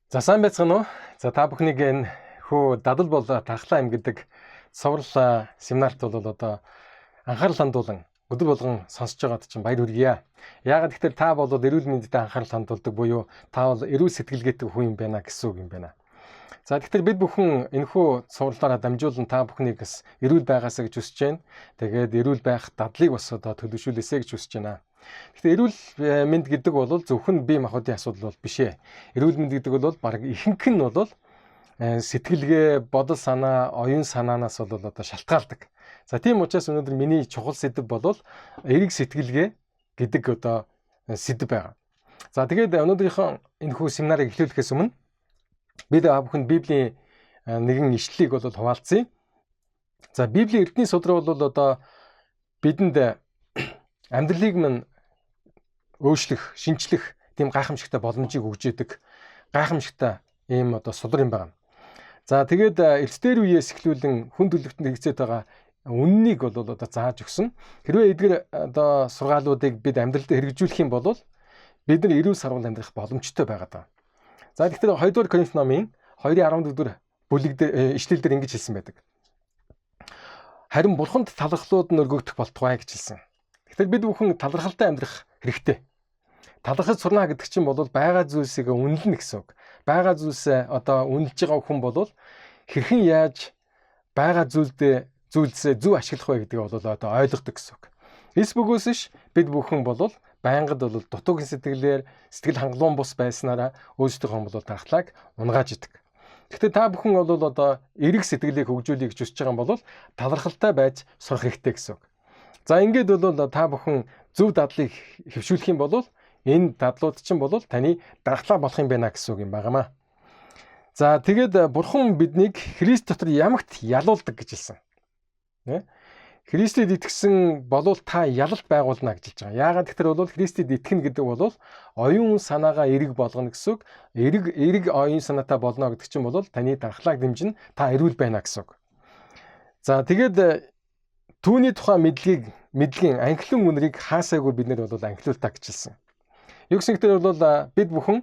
За сайн байцгаана уу? За та бүхнийг энэ дадал бол тархлаа юм гэдэг цоврал семинарт бол одоо анхаарал хандуулан өдөр болгон сонсож байгаад чинь баяр хүргье. Яагаад гэвэл та бол эрүүл мэндэд анхаарал хандуулдаг буюу та бол эрүүл сэтгэлгээтэй хүн юм байна гэсэн үг юм байна. За тэгэхээр бид бүхэн энэхүү цовралаараа дамжуулан та бүхнийг бас эрүүл байгаасаа гэж хүсэж байна. Тэгээд эрүүл байх дадлыг бас одоо төлөвшүүлээсэй гэж хүсэж байна. Гэхдээ эрүүл мэнд гэдэг бол зөвхөн бие махбодын асуудал бол биш ээ. Эрүүл мэнд гэдэг бол баг ихэнх нь бол сэтгэлгээ, бодол санаа, оюун санаанаас бол одоо шалтгаалдаг. За тийм учраас өнөөдөр миний чухал сэдэв бол эрэг сэтгэлгээ гэдэг одоо сэдэв байгаа. За тэгээд өнөөдрийнхөө энэхүү семинарыг эхлүүлэхээс өмнө бид бүхэн Библийн нэгэн ишлэлийг бол хуваалцъя. За Библийн эрдэнэ судрал бол одоо бидэнд амьдралыг минь өөрчлөх, шинчлэх тийм гайхамшигтай боломжийг өгж идэг гайхамшигтай ийм одоо судар юм байна. За тэгээд эртдээр үеэс эхлүүлэн хүн төлөвт нэгцээд байгаа үннийг бол одоо зааж өгсөн. Хэрвээ эдгээр одоо сургаалуудыг бид амьдралд хэрэгжүүлэх юм бол бид нар эрүүл сарвал амьдрах боломжтой байгаа. За тэгэхээр 2 дугаар Коринт номын 2:14 дугаар бүлэг дээр ишлэл дээр ингэж хэлсэн байдаг. Харин бурханд талархлууд нь өргөгдөх болтугай гэж хэлсэн. Тэгэхээр бид бүхэн талархалтай амьдрах хэрэгтэй. Талархаж сурна гэдэг чинь бол байгаа зүйлсийг үнэлнэ гэсэн үг. Байгаа зүйлсээ одоо үнэлж байгаа хүн бол хэрхэн яаж байгаа зүйлсээ зөв ашиглах вэ гэдгийг бол одоо ойлгодог гэсэн үг. Эс бөгөөс ш бид бүхэн бол байнгад бол дутуугийн сэтгэлээр сэтгэл хангалуун бус байснараа өөрсдийнхөө бол тархлааг унгааж идэг. Гэхдээ та бүхэн бол одоо эрэг сэтгэлийг хөгжүүлэе гэж хүсэж байгаа юм бол талархалтай байж сурах хэрэгтэй гэсэн үг. За ингээд бол та бүхэн зөв дадлыг хэвшүүлэх юм бол энэ дадлууд чинь бол таны дархлаа болох юм байна гэсэн үг юм байнамаа. За тэгээд бурхан биднийг Христ дотор ямагт ялуулдаг гэж хэлсэн. Христэд итгэсэн болвол та ялалт байгуулна гэж хэлж байгаа. Яагаад гэвэл бол Христэд итгэнэ гэдэг бол оюун санаагаа эрэг болгоно гэсэн үг. Эрэг оюун санаатай болно гэдэг чинь бол таны дархлааг дэмжин та эрүүл байна гэсэн үг. За тэгээд түүний тухай мэдлэгийн анхлын үнэрийг хаасаагүй бид нар бол анхлуултаа гэж хэлсэн. Юу гэсэн хэвээр бол бид бүхэн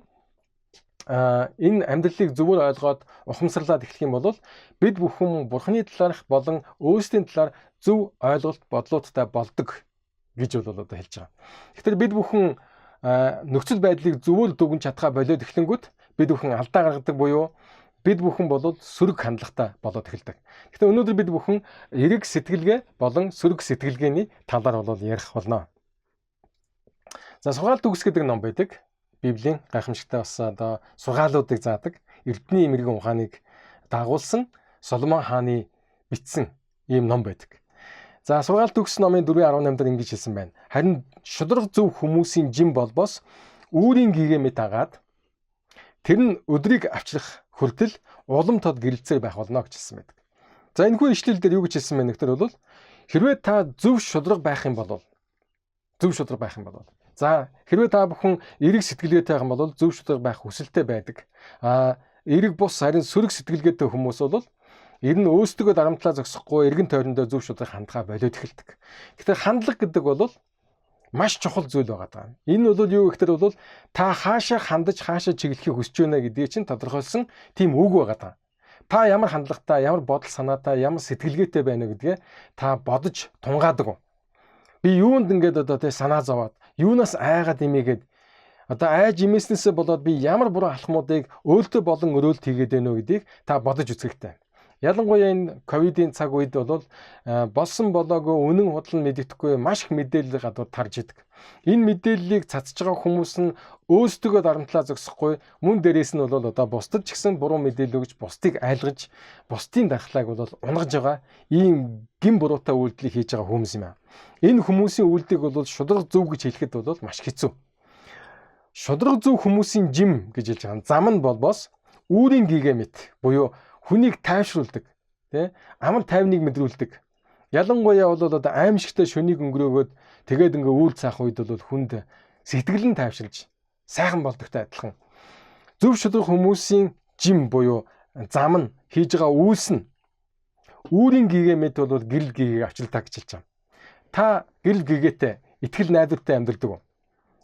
энэ амьдралыг зөвөр ойлгоод ухамсарлаад эхлэх юм бол бид бүхэн бурхны талаарх болон өөрсдийн талаар зөв ойлголт бодлуудтай болдог гэж бол одоо хэлж байгаа. Тэгэхээр бид бүхэн нөхцөл байдлыг зөвөр дүгнж чадхаа болоод эхлэнгүүт бид бүхэн алдаа гаргадаг буюу бид бүхэн бол сөрөг хандлагатай болоод эхэлдэг. Тэгэхээр өнөөдөр бид бүхэн эрэг сэтгэлгээ болон сөрөг сэтгэлгээний талаар бол ярих болно. За сургаал төгс гэдэг ном байдаг. Библийн гайхамшигтай бас одоо сургаалуудыг заадаг. Эрдэнэ эмэргийн ухааныг дагуулсан Соломон хааны бичсэн ийм ном байдаг. За сургаал төгс номын 4:18 дээр ингэж хэлсэн байна. Харин шудраг зөв хүмүүсийн жим болбоос үүрийн гэгээ мэт агаад тэр нь өдрийг авчрах хүртэл улам тод гэрэлцээ байх болно гэж хэлсэн байдаг. За энэ хүн ишлэл дээр юу гэж хэлсэн бэ гэхээр бол хэрвээ та зөв шудраг байх юм бол за хэрвээ та бүхэн эрэг сэтгэлгээтэй байх юм бол зөв шудраг байх хүсэлтэй байдаг. Эрэг бус харин сөрөг сэтгэлгээтэй хүмүүс бол ер нь өөрсдөө дарамтлаа зогсохгүй эргэн тойрондоо зөв шудраг хандгаа болоод эхэлдэг. Тэгэхээр хандлага гэдэг бол маш чухал зүйл байгаа. Энэ бол юу гэхээр бол та хаашаа хандаж хаашаа чиглэхийг хүсэж байна гэдгийг чинь тодорхойлсон тийм үг байгаа. Та ямар хандлагатай, ямар бодол санаатай, ямар сэтгэлгээтэй байна гэдгээ та бодож тунгаадаг. Би юунд ингээд одоо тэ санаа зовоод юунаас айгаад имээгээд одоо айж имээснээсээ болоод би ямар буруу алхмуудыг өөртөө болон өрөөлт хийгээд байна вэ гэдгийг та бодож үзэх хэрэгтэй. Ялангуяа энэ ковидын цаг үед бол болсон болоогүй үнэн худал нь мэддэхгүй маш их мэдээлэл гадуур тарж идэг. Энэ мэдээллийг цацж байгаа хүмүүс нь өөрсдөө дарамтлаа зогсохгүй мөн дээрээс нь бол одоо бусдад ч гэсэн буруу мэдээлэл өгж бусдыг айлгаж бусдын дархлааг бол унгаж байгаа ийм гин буруутай үйлдэлийг хийж байгаа хүмүүс юм аа. Энэ хүмүүсийн үйлдэлийг бол шудраг зөв гэж хэлэхэд бол маш хэцүү. Шудраг зөв хүмүүсийн жим гэж хэлж байгаа. Зам нь болбоос үүрийн гэгээ мэт буюу хүнийг тайвшруулдаг, амар тайвныг мэдрүүлдэг. Ялангуяа бол одоо аимшигтай шөнийг өнгөрөөгөөд тэгээд ингээ үйл цаах үед бол хүнд сэтгэл нь тайвшилж сайхан болдогтой адилхан. Зөв шудраг хүмүүсийн жим буюу зам нь хийж байгаа үйлс нь үүрийн гэгээ мэт бол гэрэл гэгээг авчилтаа гэж хэлж байгаа. Та гэрэл гэгээтэй итгэл найдвартай амьдардаг уу?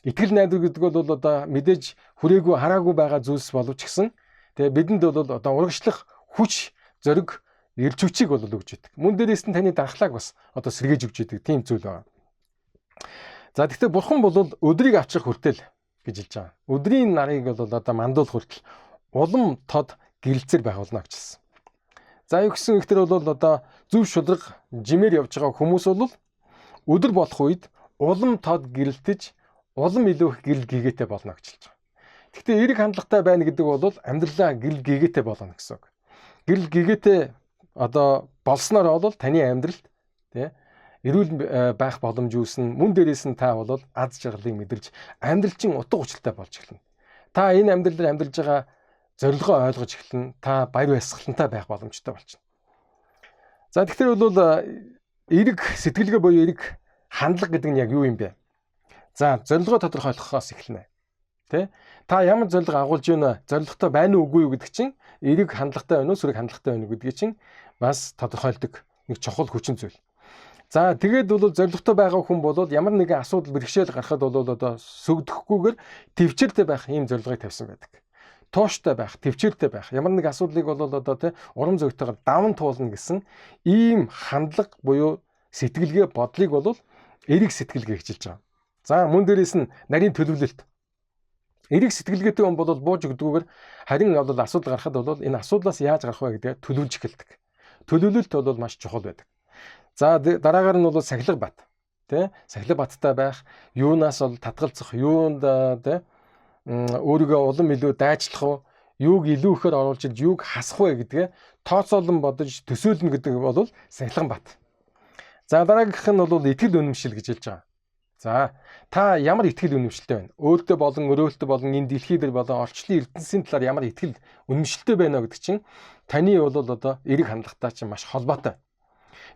Итгэл найдвар гэдэг бол одоо мэдээж хүрээгүй хараагүй байгаа зүйлс боловч гэсэн Тэгээ бидэнд бол одоо урагшлах хүч, зориг, эрч хүчийг бол өгж идэг. Мөн дээрээс нь таны дархлааг бас одоо сэргээж өгч идэг тийм зүйл байна. За тэгэхээр бурхан бол өдрийг авчих хүртэл гэж хэлж байгаа. Өдрийн нарыг бол одоо мандуул хүртэл улам тод гэрэлцээр байх болно гэж хэлсэн. За юу гэсэн ихтер бол одоо зөв шударга жимээр явж байгаа хүмүүс бол өдөр болох үед улам тод гэрэлтэж улам илүү их гэрэл гээгээтэй болно гэж хэлж байгаа. Гэхдээ эерэг хандлагатай байна гэдэг бол амьдралаа гэрэл гээгээтэй болгоно гэсэн үг. Гэрэл гээгээтэй одоо болсноор бол таны амьдралд тий эрүүл байх боломж үүснэ. Мөн дээрээс нь та бол аз жаргалыг мэдэрч амьдралчин утга учиртай болж эхэлнэ. Та энэ амьдралаар амьдарж байгаа зорилгоо ойлгож эхэлнэ. Та баяр баясгалантай байх боломжтой болчихно. За тэгэхээр бол эерэг сэтгэлгээ буюу эерэг хандлага гэдэг нь яг юу юм бэ? За зорилгоо тодорхойлохоос эхэлнэ. Тэ? Та ямар зорилго агуулж байна? Зорилготой байна уу үгүй юу гэдэг чинь эерэг хандлагатай байна уу, сөрөг хандлагатай байна уу гэдгийг чинь бас тодорхойлдог нэг чухал хүчин зүйл. За тэгээд бол зорилготой байгаа хүн бол ямар нэгэн асуудал бэрхшээл гарахад бол одоо сүгдэхгүйгээр төвчээртэй байх ийм зорилгыг тавьсан байдаг. Тууштай байх, төвчээртэй байх. Ямар нэг асуудлыг бол одоо тий урам зоригтойгоор даван туулна гэсэн ийм хандлага буюу сэтгэлгээ бодлыг бол эерэг сэтгэлгээ хичээлж байгаа. За мөн дээрээс нь нарийн төлөвлөлт. Эерэг сэтгэлгээтэй хүн бол бууж өгдөггүйгээр харин бол асуудал гарахад бол энэ асуудлаас яаж гарах вэ гэдгээ төлөвлөж эхэлдэг. Төлөвлөлт бол маш чухал байдаг. За дараагаар нь бол сахилга бат. Тэ? Сахилга баттай байх, юунаас бол татгалзах, юунд тэ өөрийгөө улам илүү дайчлах уу, юуг илүү ихээр оруулж юуг хасах вэ гэдгээ тооцоолон бодож төсөөлнө гэдэг бол сахилган бат. За дараагийнх нь бол итгэл үнэмшил гэж хэлж байгаа. За та ямар итгэл үнэмшилтэй байна? Өөртөө болон өрөөлтөө болон энэ дэлхий дээр болон орчлон ертөнцийн талаар ямар итгэл үнэмшилтэй байна гэдэг чинь таны бол одоо эерэг хандлагатай чинь маш холбоотой.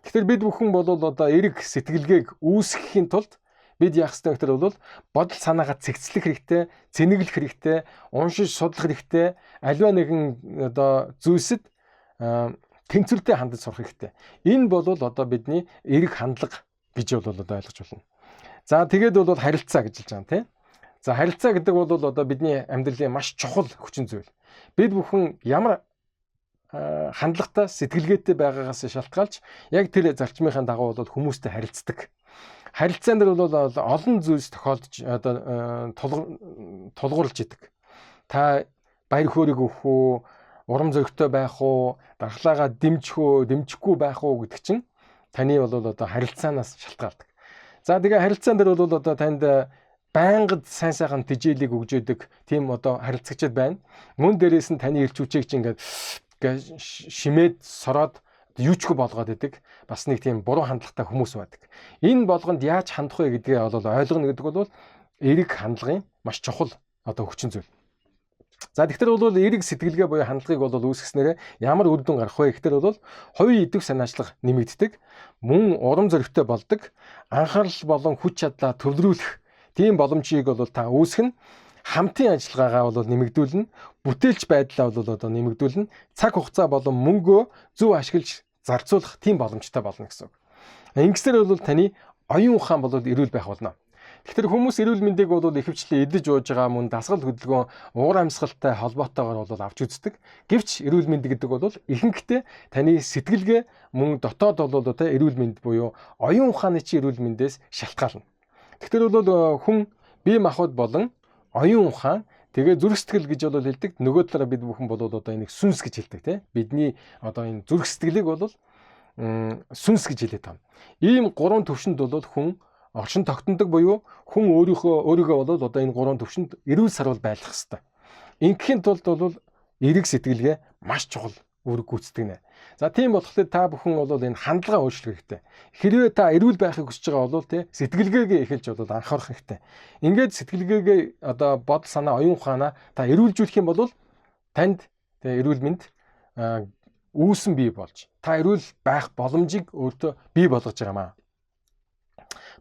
Тэгэхээр бид бүхэн бол одоо эерэг сэтгэлгээг үүсгэхийн тулд бид яах ёстой гэхээр бол бодол санаагаа цэгцлэх хэрэгтэй, цэнэглэх хэрэгтэй, уншиж судлах хэрэгтэй, аливаа нэгэн одоо зүйлсэд тэнцвэртэй хандаж сурах хэрэгтэй. Энэ бол одоо бидний эерэг хандлага гэж бол одоо ойлгож байна. За тэгээд бол харилцаа гэж хэлж байгаа тийм. За харилцаа гэдэг бол одоо бидний амьдралын маш чухал хүчин зүйл. Бид бүхэн ямар хандлагатай сэтгэлгээтэй байгаагаас шалтгаалж яг тэр зарчмынхаа дагуу бол хүмүүстэй харилцдаг. Харилцаан дээр бол олон зүйлс тохиолдож одоо тулгуурлаж идэг. Та баяр хөөргийг өгөх үү, урам зоригтой байх уу, дархлаагаа дэмжих үү, дэмжихгүй байх уу гэдэг чинь таны бол одоо харилцаанаас шалтгаалдаг. За тэгээ харилцаан дээр бол одоо танд байнгад сайн сайхан тэжээлийг өгж өгдөг тийм одоо харилцагчид байна. Мөн дээрээс нь таны эрч хүчийг чинь ингээд шимээд сороод юучгүй болгоод идэг. Бас нэг тийм буруу хандлагатай хүмүүс байдаг. Энэ болгонд яаж хандах вэ гэдгээ бол ойлгоно гэдэг бол эерэг хандлагын маш чухал одоо хүчин зүйл. За тэгэхээр бол эерэг сэтгэлгээ буюу хандлагыг бол үүсгэснээр ямар үр дүн гарах вэ гэхээр бол хувийн идэв санаачлах нэмэгддэг, мөн урам зоригтой болдог, анхаарал болон хүч чадлаа төвлөрүүлэх тийм боломжийг бол та үүсгэн, хамтын ажиллагаагаа бол нэмэгдүүлнэ, бүтээлч байдлаа бол одоо нэмэгдүүлнэ, цаг хугацаа болон мөнгөө зөв ашиглаж зарцуулах тийм боломжтой болно гэсэн үг. Ингэснээр бол таны оюун ухаан бол эрүүл байх болно. Тэгэхээр хүмүүс эрүүл мэндийг бол ихэвчлэн идэж ууж байгаа мөн дасгал хөдөлгөөн уур амьсгалтай холбоотойгоор бол авч үздэг. Гэвч эрүүл мэнд гэдэг бол ихэнхдээ таны сэтгэлгээ мөн дотоод бол тэ эрүүл мэнд буюу оюун ухааны чи эрүүл мэндээс шалтгаална. Тэгэхээр бол хүн бие махбод болон оюун ухаан тэгээ зүрх сэтгэл гэж бол хэлдэг. Нөгөө талаараа бид бүхэн бол одоо энийг сүнс гэж хэлдэг тийм. Бидний одоо энэ зүрх сэтгэлийг бол сүнс гэж хэлээд байна. Ийм гурван төвшөнд бол хүн орчин тогтнодог буюу хүн өөрийгөө бол одоо энэ гурван төвшөнд эрүүл сарвал байлгах хэрэгтэй. Ингээхийн тулд бол эерэг сэтгэлгээ маш чухал үүрэг гүйцэтгэг нэ. За тийм болохоор та бүхэн бол энэ хандлага өөрчлөх хэрэгтэй. Хэрвээ та эрүүл байхыг хүсэж байгаа бол тий сэтгэлгээгээ эхэлж бол анхаарах хэрэгтэй. Ингээд сэтгэлгээгээ одоо бодол санаа оюун ухаанаа та эрүүлжүүлэх юм бол танд тий эрүүл мэнд үүсэн бий болж та эрүүл байх боломжийг өөртөө бий болгож байгаамаа.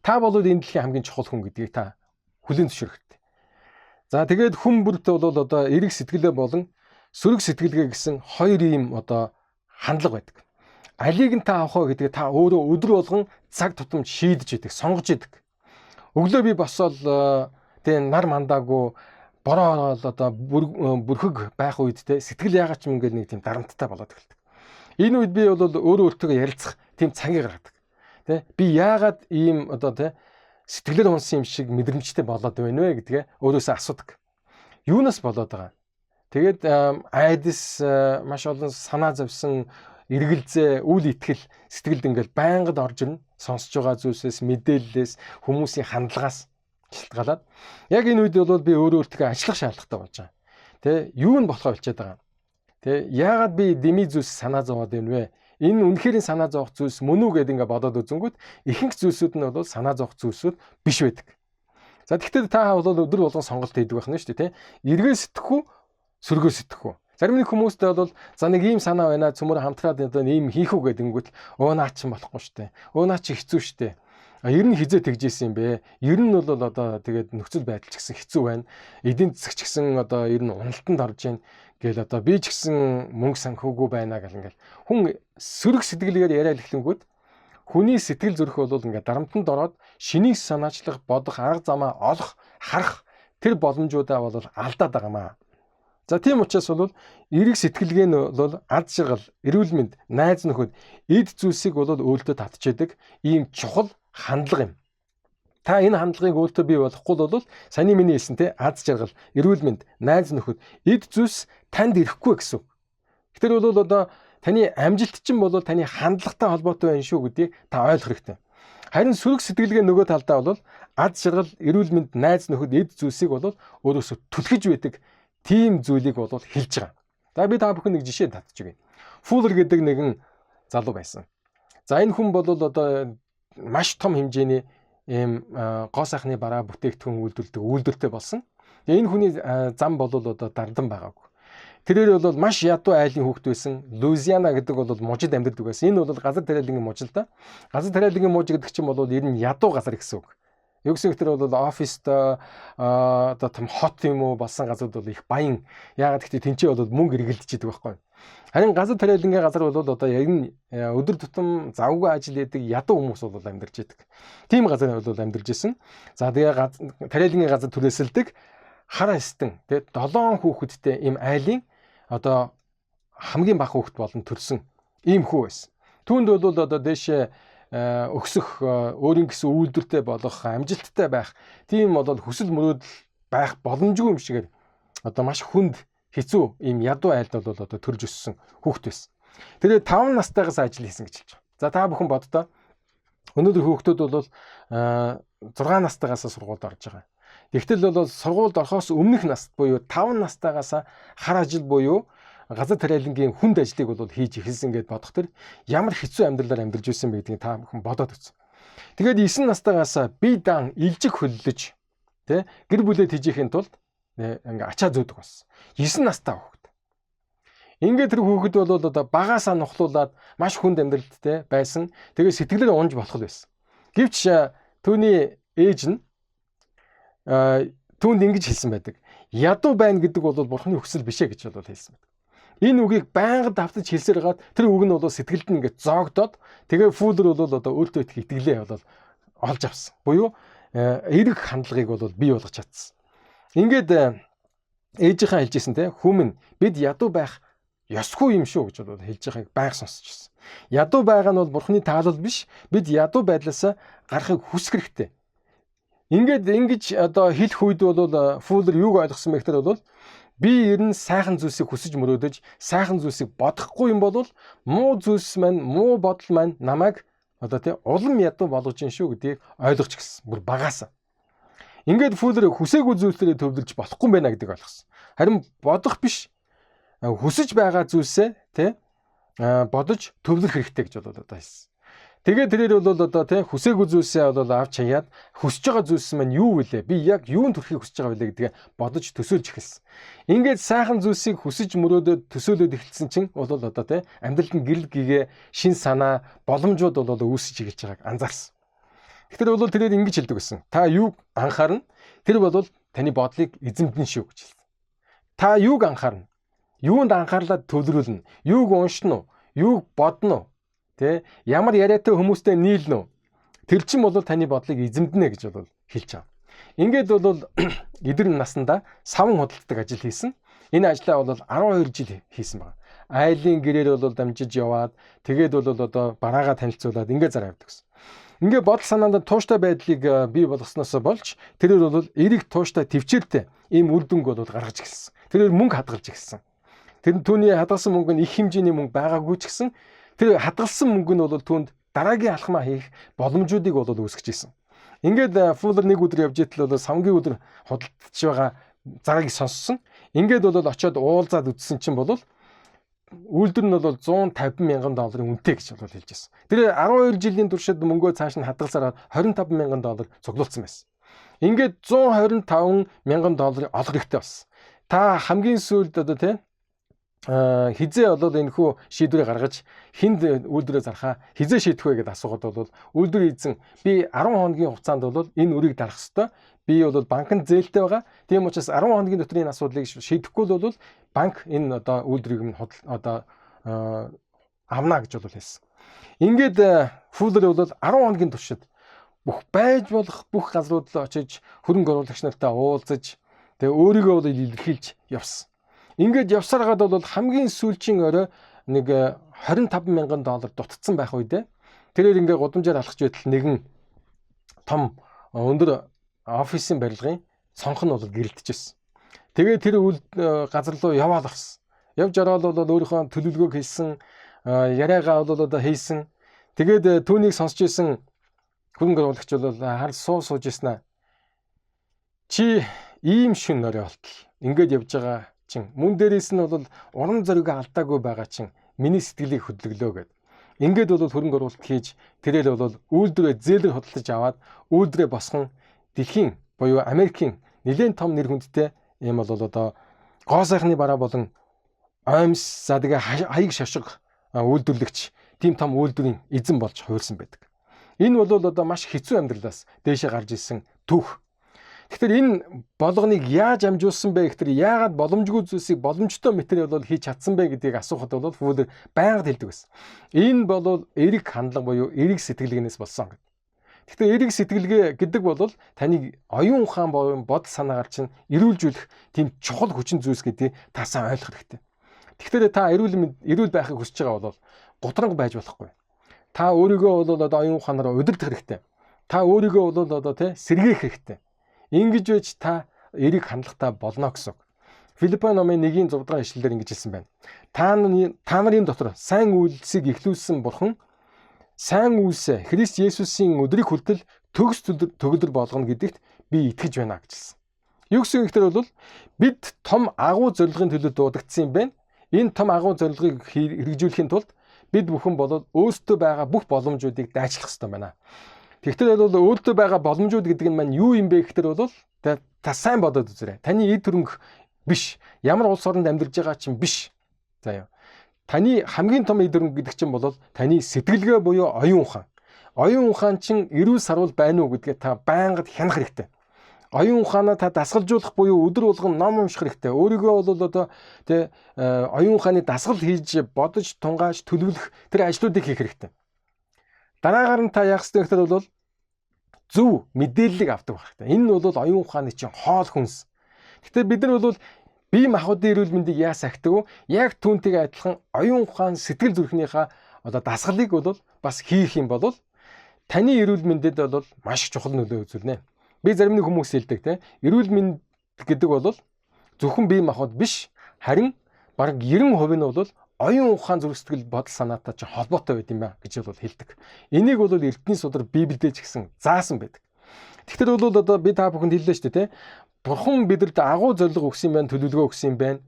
Та бол энэ дэлхийн хамгийн чухал хүн гэдгийг та хүлээн зөвшөөрөх хэрэгтэй. За тэгээд хүн бүрт бол одоо эерэг сэтгэлээ болон сөрөг сэтгэлгээ гэсэн хоёр ийм одоо хандлага байдаг. Алийг нь та авах вэ гэдгээ та өөрөө өдөр болгон цаг тутамд шийдэж идэг, сонгож идэг. Өглөө би босоод тий нар мандаагүй бороо одоо бүрхэг байх үед те сэтгэл яагаад ч юм ингээд нэг тийм дарамттай болоод эхэлдэг. Энэ үед би бол өөрөө өөртөө ярилцах тийм цагийг гаргадаг. Тэ би яагаад ийм одоо тэ сэтгэлээр унсан юм шиг мэдрэмжтэй болоод байна вэ гэдгээ өөрөөсөө асуудаг. Юунаас болоод байгаа? Тэгээд айдас маш олон санаа зовсон эргэлзээ, үл итгэл сэтгэлд ингээд байнгад орж ирнэ. Сонсож байгаа зүйлсээс, мэдээллээс, хүмүүсийн хандлагаас шалтгаалаад яг энэ үед бол би өөртөө ажиллах шаардлагатай болж байгаа. Тэ юу нь болохоо болчиход байгаа. Тэ яагаад би дими зүйлс санаа зовоод байна вэ? Энэ үнэхээр санаа зовох зүйлс мөн үү гэдээ ингээд бодоод үзэнгүүт ихэнх зүйлсүүд нь бол санаа зовох зүйлсүүд биш байдаг. За тэгэхээр та бол өдөр болгон сонголт хийдэг байх нь шүү дээ, тэ? Эргээ сэтгэх үү, сөргөө сэтгэх үү? Зарим нэг хүмүүстэй бол за нэг ийм санаа байна, цөмөр хамтраад одоо ийм хийх үү гэдэнгүүт наа чи болохгүй шүү дээ. Наа чи хэцүү шүү дээ. Ер нь хизээ тэгжсэн юм бэ? Ер нь бол одоо тэгээд нөхцөл байдал ч гэсэн хэцүү байна. Эдийн засаг ч гэсэн одоо ер нь уналтанд орж байна. Гэл одоо би ч гэсэн мөнгө санхүүгүй байна гэл ингээл хүн сөрөг сэтгэлгээр яриад эхлэнгүүт хүний сэтгэл зүрх бол ингээд дарамтанд ороод шинийг санаачлах, бодох, арга замаа олох, харах тэр боломжуудаа бол алдаад байгаамаа. За тийм учраас бол эрэг сэтгэлгээ нь бол ад жаргал, эрүүл мэнд, найз нөхөд эд зүйлсийг бол өөртөө татчихдаг ийм чухал хандлага юм. Та энэ хандлагыг өөртөө бий болохгүй бол саяны миний хэлсэн те ад жаргал, эрүүл мэнд, найз нөхөд эд зүйлс танд ирэхгүй гэсэн. Гэтэл бол одоо таны амжилт чинь бол таны хандлагатай холбоотой байна шүү гэдгийг та ойлгох хэрэгтэй. Харин сөрөг сэтгэлгээ нөгөө талдаа бол ад жаргал, эрүүл мэнд, найз нөхөд эд зүйлсийг бол өөрөөсөө түлхэж байдаг тийм зүйлийг бол хэлж байгаа. За би та бүхэн нэг жишээ татчих юм. Фуллер гэдэг нэгэн залуу байсан. За энэ хүн бол одоо маш том хэмжээний ийм гоо сайхны бараа бүтээгдэхүүн үйлдвэртэй болсон. Тэгээ энэ хүний зам бол одоо дардан байгаагүй. Тэрээр бол маш ядуу айлын хүүхэд байсан. Луизиана гэдэг бол мужид амьдардаг байсан. Энэ бол газар тариалангийн мужил та. Газар тариалангийн муж гэдэг чинь бол ер нь ядуу газар гэсэн үг. Юу гэсэн үг бол оффист одоо том хот юм уу болсон газрууд бол их баян. Яагаад гэвэл тэнцээ бол мөнгө эргэлдэж идэг байхгүй. Харин газар тариалангийн газар бол одоо яг нь өдөр тутам завгүй ажил хийдэг ядуу хүмүүс бол амьдарч идэг. Тийм газар бол амьдарч исэн. За тэгээ тариалангийн газар түрээсэлдэг хар эстэн тэгээ 7 хүүхэдтэй ийм айлын одоо хамгийн бага хүүхэд болон төрсөн ийм хүү байсан. Түүнд бол одоо дээшээ өксөх өөрийн гэсэн үйлдвэртэй болох амжилттай байх тийм бол хүсэл мөрөөдөл байх боломжгүй юм шигээр одоо маш хүнд хэцүү ийм ядуу айлд бол одоо төрж өссөн хүүхэд байсан. Тэгээд 5 настайгаас ажил хийсэн гэж хэлж байгаа. За та бүхэн боддоо өнөөдөр хүүхдүүд бол 6 настайгаас сургуульд орж байгаа. Тэгтэл бол сургуульд орохоос өмнөх наст буюу 5 настайгаас хар ажил буюу газар тариалангийн хүнд ажлыг бол хийж эхэлсэн гэдээ бодох тэр ямар хэцүү амьдралаар амьдарч ирсэн бэ гэдгийг та бүхэн бодоод үзье. Тэгээд 9 настайгаас бие даан илжиг хөллөж тэ гэр бүлээ тэжээхийн тулд ингээ ачаа зөөдөг болсон. 9 настай хүүхэд. Ингээ тэр хүүхэд бол одоо багаасаа нухлуулад маш хүнд амьдралтай байсан. Тэгээд сэтгэлээр унж болох байсан. Гэвч түүний ээж нь түүнд ингэж хэлсэн байдаг. Ядуу байна гэдэг бол бурхны хүсэл биш ээ гэж бол хэлсэн байдаг. Энэ үгийг байнга давтаж хэлсээр гаад тэр үг нь бол сэтгэлд нь ингээд зоогдоод тэгээ фуллер бол одоо өөртөө их итгэлээ бол олж авсан. Буюу эрэг хандлагыг бол бий болгож чадсан. Ингээд ээжийнхаа хэлжсэн те хүмүн бид ядуу байх ёсгүй юм шүү гэж бол хэлж байгааг байнга сонсч ирсэн. Ядуу байгаа нь бол бурхны таалал биш. Бид ядуу байдлаасаа гарахыг хүсэх хэрэгтэй. Ингээд ингэж одоо хэлэх үед бол фуллер юуг ойлгосон бэ гэхээр бол би ер нь сайхан зүйлсийг хүсэж мөрөөдөж, сайхан зүйлсийг бодохгүй юм бол муу зүйлс маань, муу бодол маань намайг одоо тий улам ядуу болгож ин шүү гэдгийг ойлгож гисэн. Бүр багаасаа. Ингээд фуллер хүсээгүй зүйлсээрээ төвлөрж болохгүй юм байна гэдгийг ойлгосон. Харин бодох биш хүсэж байгаа зүйлсээ тий бодож төвлөрөх хэрэгтэй гэж бол одоо хэлсэн. Тэгээд тэрээр бол одоо тий хүсээгүй зүйлсээ бол авч хаяад хүсэж байгаа зүйлс маань юу вүлээ? Би яг юунд хүрэхийг хүсэж байгаа вэ гэдгээ бодож төсөөлж эхэлсэн. Ингээд сайхан зүйлсийг хүсэж мөрөөдөд төсөөлөд эхэлсэн чинь бол одоо тий амьдралд нь гэрэл гэгээ шин санаа боломжууд бол үүсэж эхэлж байгааг анзаарсан. Тэгэхээр бол тэрээр ингэж хэлдэг гэсэн. Та юуг анхаарна? Тэр бол таны бодлыг эзэмдэн шүү гэж хэлсэн. Та юуг анхаарна? Юунд анхаарлаад төвлөрүүлнэ? Юуг уншина уу? Юуг бодно уу? Тэ ямар яриатай хүмүүстэй нийлнэ үү? Тэр чинь бол таны бодлыг эзэмднэ гэж бол хэлж байгаа. Ингээд бол эдгээр наснда савн худалддаг ажил хийсэн. Энэ ажлаа бол 12 жил хийсэн байна. Айлын гэрээр бол дамжиж яваад тэгээд бол одоо бараагаа танилцуулаад ингээд зараа явдаг гэсэн. Ингээд бодол санаанд тууштай байдлыг бий болгосноос болж тэрээр бол эрэг тууштай төвчээртэй ийм үр дүнг бол гаргаж эхэлсэн. Тэрээр мөнгө хадгалж эхэлсэн. Тэр түүний хадгалсан мөнгө нь их хэмжээний мөнгө байгаагүй ч гэсэн тэр хадгалсан мөнгө нь бол түүнд дараагийн алхмаа хийх боломжуудыг бол үүсгэж ирсэн. Ингээд Фуллер нэг өдөр явж итэл бол савнгийн өдөр худалдаж байгаа зарыг сонссон. Ингээд бол очиод уулзаад үзсэн чинь бол үйлдвэр нь бол $150 мянган үнэтэй гэж бол хэлж байсан. Тэр 12 жилийн туршид мөнгөө цааш нь хадгалсараа $25 мянган цуглуулсан байсан. Ингээд $125 мянган олох хэрэгтэй болсон. Та хамгийн сүүлд одоо тий хизээ болоод энэ хүү шийдвэрийг гаргаж хинд үйлдвэрээ зархаа хизээ шийдэх вэ гэдээ асуугаад бол үйлдвэр эзэн би 10 хоногийн хугацаанд бол энэ үрийг дарах ёстой. Би бол банкнд зээлтэй байгаа. Тийм учраас 10 хоногийн дотор энэ асуудлыг шийдэхгүй бол банк энэ одоо үйлдвэрийг нь одоо авна гэж бол хэлсэн. Ингээд Фуллер бол 10 хоногийн туршид байж болох бүх газрууд руу очиж хөрөнгө оруулагч нартай уулзаж тэгээ өөрийгөө бол илэрхийлж явсан. Ингээд явсараад бол хамгийн сүүлчийн орой нэг $25 мянган дутцсан байх үедээ тэрээр ингээд гудамжаар алхаж байтал нэгэн том өндөр офисын барилгын цонх нь бол гэрэлтжсэн. Тэгээд тэр газар руу яваал авсан. Явж ороод бол өөрийнхөө төлөвлөгөөг хийсэн, яриагаа бол одоо хийсэн. Тэгээд түүнийг сонсч ирсэн хөрөнгө оруулагч бол хар сууж ирсэн аа. Чи ийм шин орой болтол ингээд явж байгаа чин мөн дээрээс нь бол уран зориг алдаагүй байгаа чин миний сэтгэлийг хөдлөглөө гэд. Ингээд бол хөрөнгө оруулалт хийж тэрээр бол үйлдвэрээ зээлэр худалдаж аваад үйлдвэрээ босгон дэлхийн буюу Америкийн нэлээд том нэр хүндтэй юм бол одоо гоо сайхны бараа болон оймс за тэгээ хаяг шашиг үйлдвэрлэгч тийм том үйлдвэрийн эзэн болж хувирсан байдаг. Энэ бол одоо маш хэцүү амьдралаас дээшээ гарч ирсэн түүх. Тэгэхээр энэ болгоныг яаж амжуулсан бэ гэхээр яагаад боломжгүй зүйлсийг боломжтой мэтэр бол хийж чадсан бэ гэдгийг асуухад бол Фуллер байнга хэлдэг байсан. Энэ бол эрэг хандлага буюу эрэг сэтгэлгээнээс болсон гэдэг. Тэгэхээр эрэг сэтгэлгээ гэдэг бол таныг оюун ухаан бодол санаагаар чинь эрүүлжүүлэх тийм чухал хүчин зүйлс гэдгийг та сайн ойлгох хэрэгтэй. Тэгэхээр та эрүүл байхыг хүсэж байгаа бол гутранг байж болохгүй. Та өөрийгөө бол одоо оюун ухаанаар удирдах хэрэгтэй. Та өөрийгөө бол одоо сэргээх хэрэгтэй. Ингэж байж та эрэг хандлагатай болно гэсэн. Филиппо номын 1:6 ишлэлээр ингэж хэлсэн байна. Та нарын дотор сайн үйлсийг эхлүүлсэн Бурхан сайн үйлсээ Христ Есүсийн өдрийг хүртэл төгс төгөлдөр болгоно гэдэгт би итгэж байна гэж хэлсэн. Юу гэсэн ихтэй бол бид том агуу зорилгын төлөө дуудагдсан юм байна. Энэ том агуу зорилгыг хэрэгжүүлэхийн тулд бид бүхэн болоод өөрсдөө байгаа бүх боломжуудыг дайчлах ёстой байна. Тэгвэл бол өөртөө байгаа боломжууд гэдэг нь маань юу юм бэ гэхээр бол та сайн бодоод үзээрэй. Таны эд хөрөнгө биш. Ямар улс оронд амьдарч байгаа чинь биш. За яа. Таны хамгийн том эд хөрөнгө гэдэг чинь бол таны сэтгэлгээ буюу оюун ухаан. Оюун ухаан чинь эрүүл сарвал байна уу гэдгээ та байнга хянах хэрэгтэй. Оюун ухаанаа та дасгалжуулах буюу өдөр болгон ном унших хэрэгтэй. Өөрийгөө бол одоо оюун ухааны дасгал хийж бодож тунгааж төлөвлөх тэр ажлуудыг хийх хэрэгтэй. Дараагаар нь та яах ёстой гэхээр бол зөв мэдээллийг авдаг байх хэрэгтэй. Энэ нь бол оюун ухааны чинь хоол хүнс. Гэхдээ бид нар бол бие махбодын эрүүл мэндийг яа сахидаг вэ? Яг түүнтэйгээ адилхан оюун ухаан сэтгэл зүрхнийхээ одоо дасгалыг бол бас хийх юм бол таны эрүүл мэндэд бол маш чухал нөлөө үзүүлнэ. Би зарим нэг хүмүүс хэлдэг те эрүүл мэнд гэдэг бол зөвхөн бие махбод биш харин бараг 90% нь бол оюун ухаан зүрх сэтгэл бодол санаатай ч холбоотой байд юм ба гэж бол хэлдэг. Энийг бол Эрдэнэ судар Библиэд ч гэсэн заасан байдаг. Тэгэхээр бол одоо би та бүхэнд хэллээ шүү дээ те. Бурхан бидэнд агуу зорилго өгсөн юм байна, төлөвлөгөө өгсөн юм байна.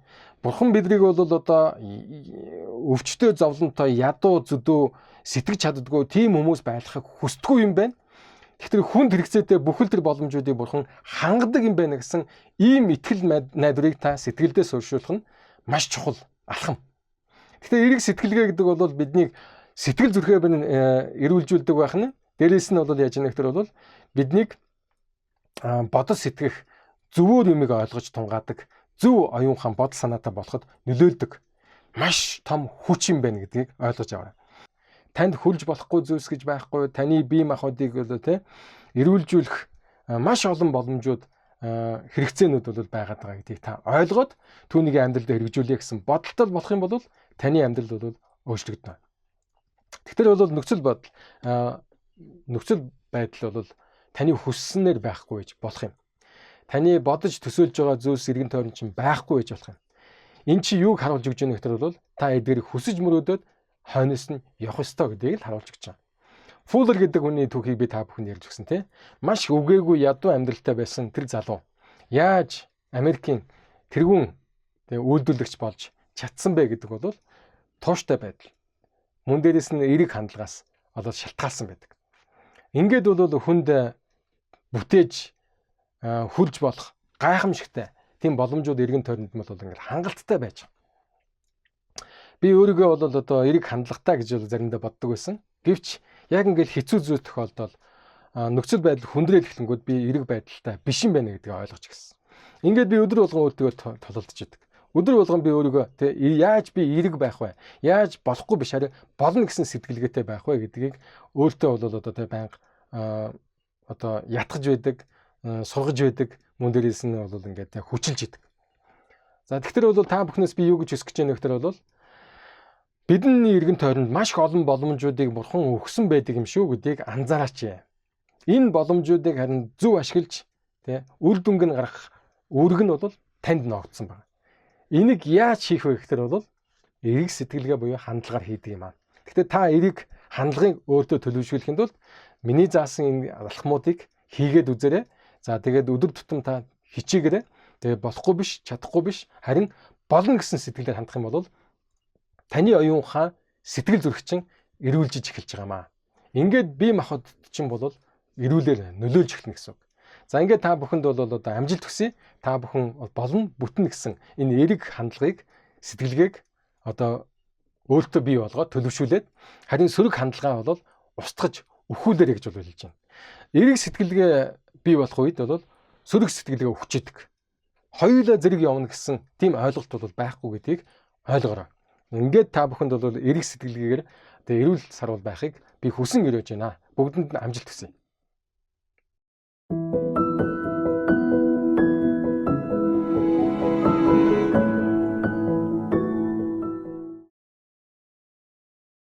Бурхан бидрийг бол одоо өвчтөе зовлонтой ядуу зүдөө сэтгэж чаддгүй тийм хүмүүс байхыг хүсдэггүй юм байна. Тэгэхээр хүнд хэрэгцээтэй бүхэл тэр боломжуудыг Бурхан хангадаг юм байна гэсэн ийм итгэл найдварыг та сэтгэлдээ суурьшуулах нь маш чухал алхам. Тэгэхээр эрэг сэтгэлгээ гэдэг бол биднийг сэтгэл зүрхээ эрүүлжүүлдэг байх нь. Дээрээс нь бол яаж яах вэ гэхээр биднийг бодол сэтгэх зөвөр юмыг ойлгож тунгаадаг зөв оюун ухаан бодол санаатай болоход нөлөөлдөг маш том хүч юм байна гэдгийг ойлгож аваарай. Танд хүрж болохгүй зүйлс гэж байхгүй, таны бие махбодыг эрүүлжүүлэх маш олон боломжууд хэрэгцээнүүд бол байгаад байгаа гэдгийг та ойлгоод түүнийг амьдралд хэрэгжүүлэх гэсэн бодолтой болох юм бол таны амьдрал бол өөрчлөгдөнө. Тэгэхээр бол нөхцөл байдал бол таны хүссэнээр байхгүй гэж болох юм. Таны бодож төсөөлж байгаа зүйлс эргэн тойрон чинь байхгүй гэж болох юм. Энэ чи юуг харуулж өгч байгаа нөхөр бол та эдгээрийг хүсэж мөрөөдөд хойноос нь явах ёстой гэдгийг л харуулж өгч байгаа. Фуллер гэдэг хүний түүхийг би та бүхэнд ярьж өгсөн тийм. Маш үгээгүй ядуу амьдралтай байсан тэр залуу яаж Америкийн тэргүүн үйлдвэрлэгч болж чадсан бэ гэдэг бол тууштай байдал. Мөн дээрээс нь эерэг хандлагаас шалтгаалсан байдаг. Ингээд бол хүнд бүтээж хүлж болох гайхамшигтай тийм боломжууд эргэн тойронд бол ингээд хангалттай байж байгаа. Би өөрийгөө бол эерэг хандлагатай гэж заримдаа боддог байсан. Гэвч яг ингээд хэцүү зүйл тохиолдол нөхцөл байдал хүндрэл эхлэнгүүд би эерэг байдалтай биш юм байна гэдгийг ойлгож гисэн. Ингээд би өдөр болгон өөртөө тололдож идэг. Өдөр болгон би өөрийгөө яаж би эерэг байх вэ? Яаж болохгүй биш харин болно гэсэн сэтгэлгээтэй байх вэ гэдгийг өөртөө бол байнга ятгаж байдаг, сургаж байдаг, мөн дээрээс нь бол ингээд хүчилж идэг. За тэгэхээр бол та бүхнээс би юу гэж хүсэж байгаа нөхдөр бол бидний эргэн тойронд маш их олон боломжуудыг бурхан өгсөн байдаг юм шүү гэдгийг анзаараач. Энэ боломжуудыг харин зөв ашиглаж үр дүнг нь гаргах үүрэг нь бол танд ногдсон байна. Энийг яаж хийх вэ гэхээр бол эерэг сэтгэлгээ буюу хандлагаар хийдэг юм аа. Гэхдээ та эерэг хандлагыг өөртөө төлөвшүүлэхэд бол миний заасан энэ алхмуудыг хийгээд үзээрэй. За тэгээд өдөр тутам та хичээгээрэй. Тэгээд болохгүй биш, чадахгүй биш, харин болно гэсэн сэтгэлээр хандах юм бол таны оюун ухаан сэтгэл зүрхчин эрүүлжиж эхэлж байгаа маа. Ингээд бие махбод чинь бол эрүүлэр нөлөөлж эхэлнэ гэсэн үг. За ингээд та бүхэнд бол амжилт хүсье. Та бүхэн болно бүтэн гэсэн энэ эерэг хандлагыг сэтгэлгээг өөртөө бий болгоод төлөвшүүлээд харин сөрөг хандлагаа бол устгаж өхүүлээрэй гэж хэлж байна. Эерэг сэтгэлгээ бий болох үед бол сөрөг сэтгэлгээ өвчөдөг. Хоёулаа зэрэг явна гэсэн тийм ойлголт бол байхгүй гэдгийг ойлгоорой. Ингээд та бүхэнд бол эерэг сэтгэлгээгээр эрүүл сарвал байхыг би хүсэн өрөөж байна. Бүгдэнд нь амжилт хүсье.